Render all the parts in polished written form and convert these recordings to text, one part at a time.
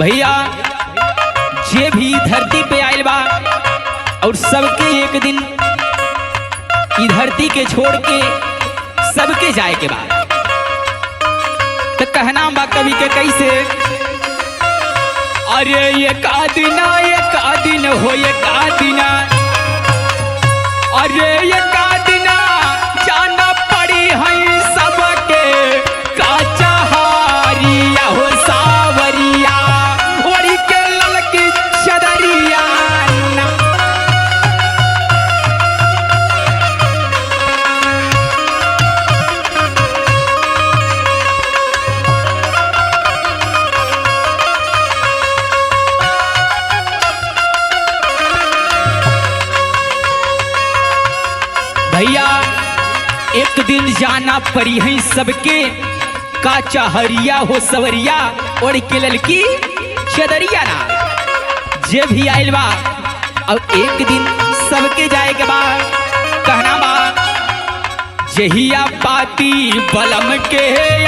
भैया जे भी धरती पे आयल बा और सबके एक दिन ई धरती के छोड़ के सबके जाए के बाद तो कहना बा कवि के कैसे, अरे ये का दिन हो ये का दिना, अरे ये का दिना जाना पड़ी है सबके काचा हारिया हो सावरिया ओढ़ी के ललकी चदरिया। भैया एक दिन जाना पड़ी है सबके काचा हरिया हो सवरिया ओढ़ के ललकी चदरिया ना। जे भी आयल बा और एक दिन सबके जाए के बाद कहना बा, जहिया पाती बलम के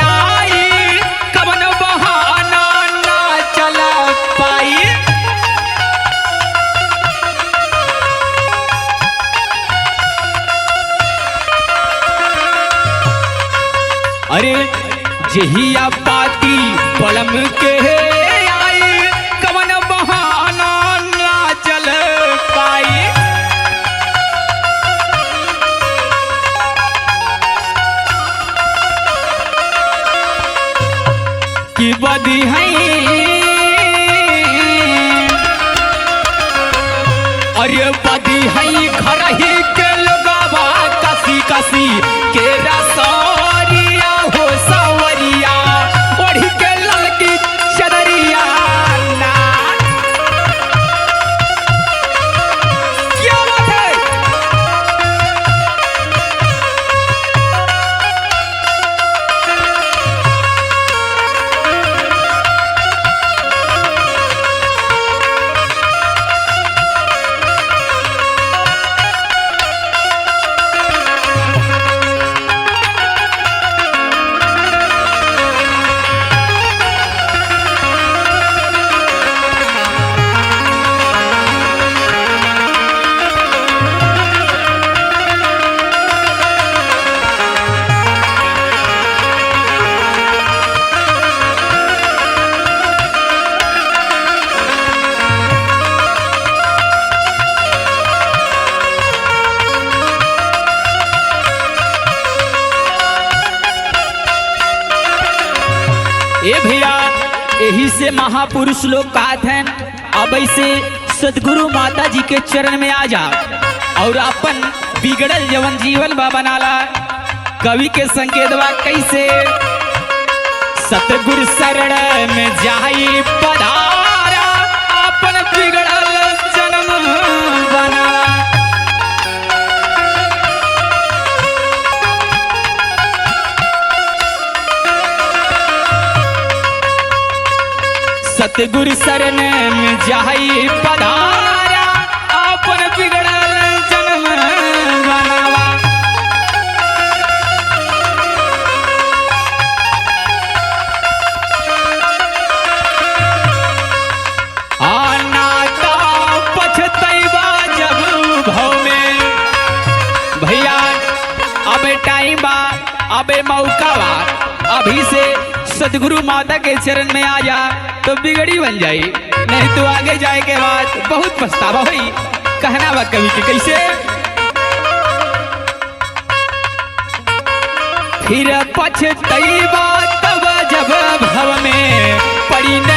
आई कवन बहाना ना चला पाई। अरे जहिया पाती बलम के आई कवन बहाना ना चल पाई। कि बदी है अरे बदी है घर ही के लोगावा कसी कसी के रसोरिया हो सवरिया ओढ़ी के ललकी चदरिया ना। क्या बात है। ए भैया यही से महापुरुष लोग कहते हैं अब ऐसे सदगुरु माता जी के चरण में आ जा और अपन बिगड़ल जवन जीवन बा बनाला। कवि के संकेत बा कैसे, सतगुरु शरण में जाई पधारा अपन बिगड़ल जन्म बनाला। सतगुरु शरण में जाई पधारा अपन बिगड़ल जन्म बनावा। आना का पछतैबा जब भव में। भैया अब टाइम बा अब मौका बा, अभी से सदगुरु माता के चरण में आ जा तो बिगड़ी बन जाई, नहीं तो आगे जाए के बाद बहुत पछतावा हुई। कहना बा कवि के कैसे, फिर पछतैबा तब जब भव में पड़ी न